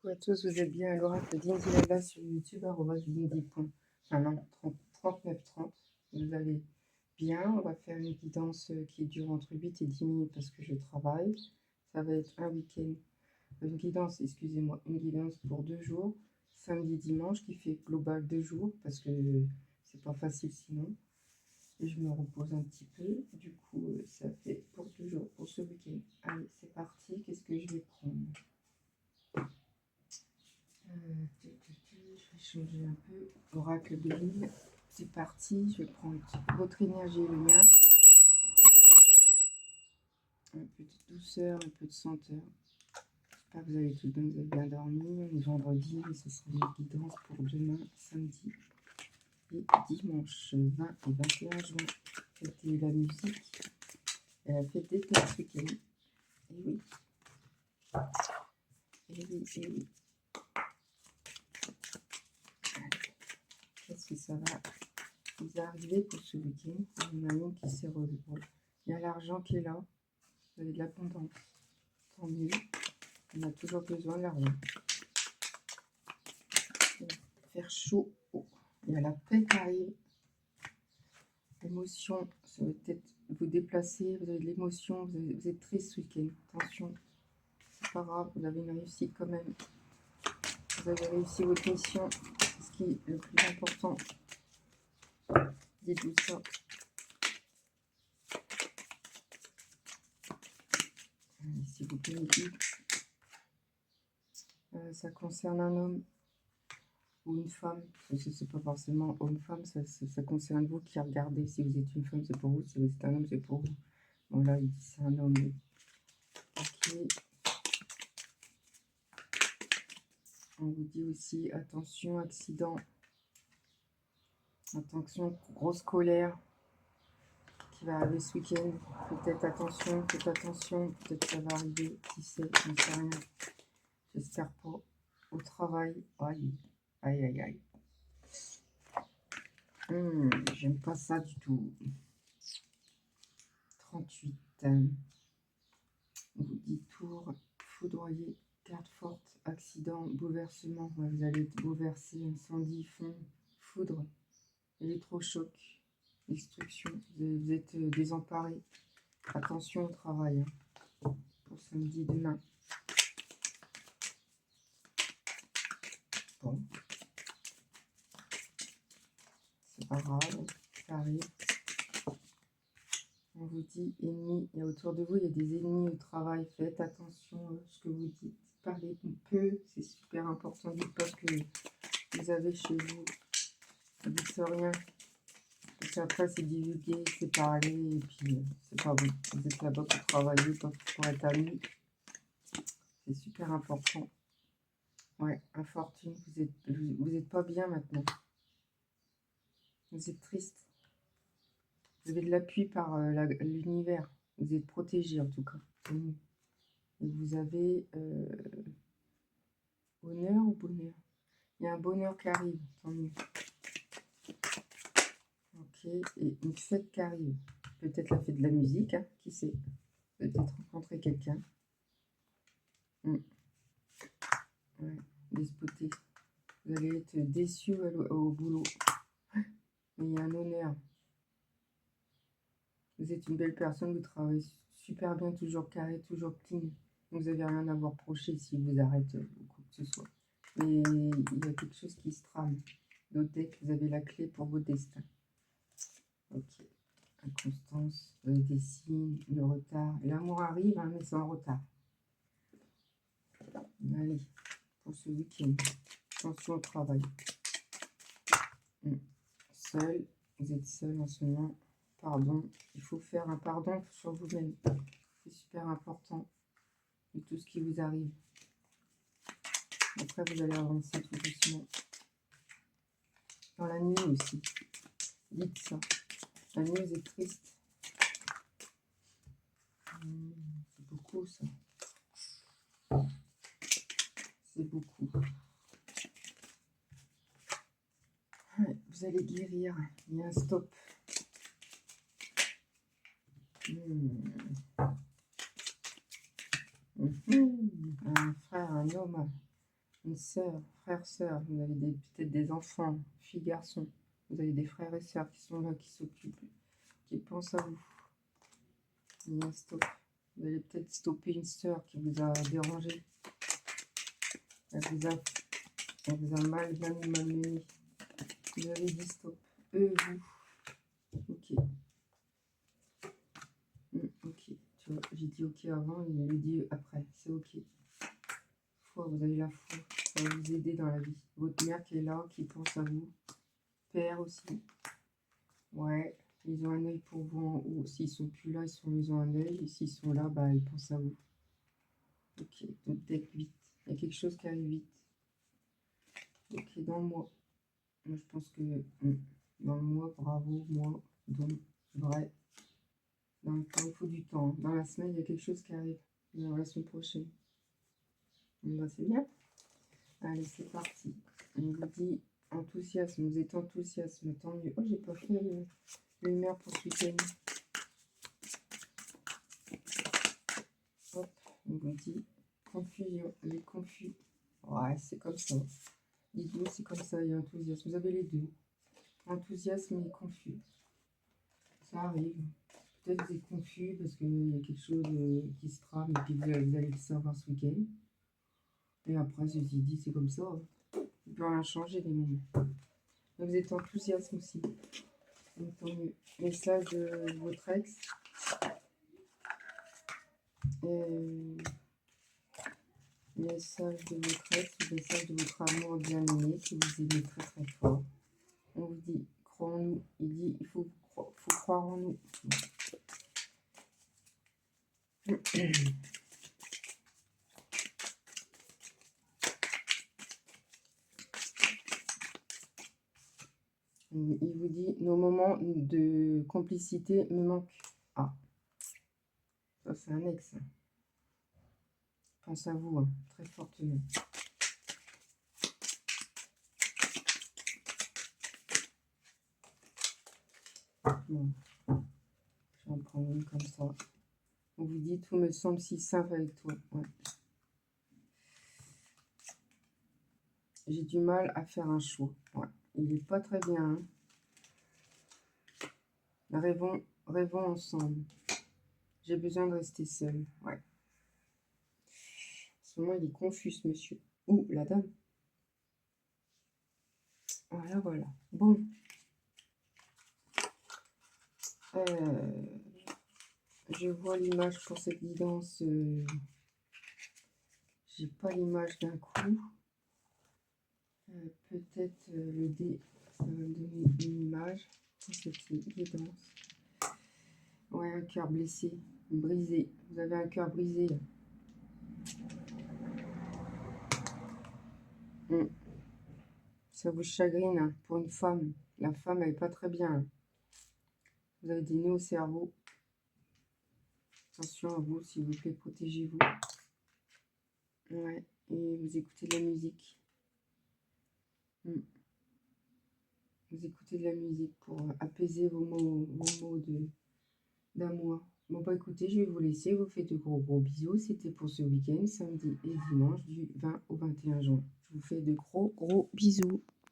Coucou à tous, vous êtes bien à l'oracle d'Indy Lala sur YouTube, @windy. Ah non, 3930. Vous allez bien. On va faire une guidance qui dure entre 8 et 10 minutes parce que je travaille. Ça va être un week-end, une guidance, excusez-moi, une guidance pour 2 jours, samedi, dimanche, qui fait global 2 jours parce que c'est pas facile sinon. Et je me repose un petit peu. Du coup, ça fait pour 2 jours pour ce week-end. Allez, c'est parti. Qu'est-ce que je vais prendre? Je vais changer un peu. Oracle de l'île. C'est parti. Je vais prendre votre énergie et le mien. Un peu de douceur, un peu de senteur. J'espère que vous allez tout bien, vous avez bien dormi. On est vendredi, mais ce sera une guidance pour demain, samedi et dimanche 20 et 21 juin. C'était la musique et la fête des fêtes ce week-end. Et oui. Et oui, et oui. Qu'est-ce que ça va vous arriver pour ce week-end? Il y en a une qui s'est relevée. Il y a l'argent qui est là. Vous avez de l'abondance. Tant mieux. On a toujours besoin de l'argent. Faire chaud. Oh. Il y a la paix qui arrive. L'émotion. Ça va peut-être vous déplacer. Vous avez de l'émotion. Vous êtes triste ce week-end. Attention. C'est pas grave. Vous avez une réussite quand même. Vous avez réussi votre mission. C'est ce qui est le plus important. Dites-vous ça. S'il vous plaît, ça concerne un homme ou une femme. C'est pas forcément homme-femme, ça concerne vous qui regardez. Si vous êtes une femme, c'est pour vous. Si vous êtes un homme, c'est pour vous. Bon, là, il dit c'est un homme. Ok. On vous dit aussi attention, accident. Attention, grosse colère qui va arriver ce week-end. Peut-être attention, peut-être ça va arriver. Qui sait, je ne sais rien. J'espère pas. Au travail. Aïe, aïe, aïe, aïe. J'aime pas ça du tout. 38. On vous dit tour, foudroyé, carte forte, accident, bouleversement. Vous allez être bouleversé, incendie, fond, foudre, électrochoc, destruction. Vous êtes désemparé. Attention au travail pour samedi demain. Bon. C'est pas grave, ça arrive. On vous dit ennemis, et autour de vous, il y a des ennemis au travail. Faites attention à ce que vous dites. Parlez peu, c'est super important. Dites pas ce que vous avez chez vous. Ne dites rien. Parce qu'après, c'est divulguer, c'est parler, et puis c'est pas bon. Vous êtes là-bas pour travailler, pas pour être amis. C'est super important. Ouais, infortune, vous êtes pas bien maintenant. Vous êtes triste. Vous avez de l'appui par l'univers. Vous êtes protégé en tout cas. Et vous avez honneur ou bonheur? Il y a un bonheur qui arrive, tant mieux. Ok, et une fête qui arrive. Peut-être la fête de la musique, hein, qui sait? Peut-être rencontrer quelqu'un. Ouais, despoté. Vous allez être déçu au boulot. Mais il y a un honneur. Vous êtes une belle personne, vous travaillez super bien, toujours carré, toujours clean. Vous n'avez rien à vous reprocher si vous arrêtez ou quoi que ce soit. Mais il y a quelque chose qui se trame. Notez que vous avez la clé pour vos destins. Ok. Inconstance, des signes, le retard. L'amour arrive, hein, mais c'est en retard. Allez, pour ce week-end. Attention au travail. Seul, vous êtes seul en ce moment. Pardon, il faut faire un pardon sur vous-même. C'est super important. De tout ce qui vous arrive. Après, vous allez avancer tout doucement. Dans la nuit aussi. Dites ça. La nuit, vous êtes triste. C'est beaucoup, ça. C'est beaucoup. Ouais, vous allez guérir. Il y a un stop. Un frère, un homme. une sœur, frère, sœur, vous avez peut-être des enfants, filles, garçons. Vous avez des frères et sœurs qui sont là, qui s'occupent, qui pensent à vous. Il y a un stop. Vous allez peut-être stopper une sœur qui vous a dérangé. Elle vous a malmené. Vous avez dit stop. Vous. Ok. Ok. Tu vois, j'ai dit ok avant, il me dit après. C'est ok. Foi, vous avez la foi. Ça va vous aider dans la vie. Votre mère qui est là, qui pense à vous. Père aussi. Ouais. Ils ont un œil pour vous. Ou s'ils sont plus là, ils ont un œil. Et s'ils sont là, bah, ils pensent à vous. Ok. Donc deck 8. Il y a quelque chose qui arrive vite. Ok, dans le mois. Moi, je pense que dans le mois, bravo, moi, donc, vrai. Dans le temps, il faut du temps. Dans la semaine, il y a quelque chose qui arrive. Dans la semaine prochaine. Bah, c'est bien. Allez, c'est parti. On vous dit enthousiasme. Vous êtes enthousiaste. Tant mieux. Oh, j'ai pas fait l'humeur pour ce week-end. Hop, on vous dit confusion. Les confus. Ouais, c'est comme ça. Dites-vous, c'est comme ça. Il y a enthousiasme. Vous avez les deux. Enthousiasme et confus. Ça arrive. Peut-être que vous êtes confus parce qu'il y a quelque chose qui se trame et puis vous allez le savoir ce week-end. Et après, ceci dit, c'est comme ça. Hein. On peut rien changer des moments. Donc, vous êtes enthousiaste aussi. Donc, tant mieux. Message de votre ex. Message de votre ex ou message de votre amour bien-aimé que vous aimez très très fort. On vous dit, crois en nous. Il dit, il faut croire en nous. Il vous dit, nos moments de complicité me manquent. Ah, ça c'est un ex. Pense à vous, hein, très fortement. Bon, je vais en prendre une comme ça. On vous dit, tout me semble si simple avec toi. Ouais. J'ai du mal à faire un choix. Ouais. Il n'est pas très bien. Hein. Rêvons ensemble. J'ai besoin de rester seule. Ouais. En ce moment, il est confus, ce monsieur. Ou la dame. Voilà, voilà. Bon. Je vois l'image pour cette guidance. J'ai pas l'image d'un coup. Peut-être le dé, ça va me donner une image pour cette guidance. Ouais, un cœur blessé, brisé. Vous avez un cœur brisé là. Ça vous chagrine hein, pour une femme. La femme, elle n'est pas très bien. Hein. Vous avez des nœuds au cerveau. Attention à vous, s'il vous plaît, protégez-vous. Ouais, et vous écoutez de la musique. Vous écoutez de la musique pour apaiser vos mots d'amour. Bon, bah écoutez, je vais vous laisser. Vous faites de gros bisous. C'était pour ce week-end, samedi et dimanche, du 20 au 21 juin. Je vous fais de gros bisous.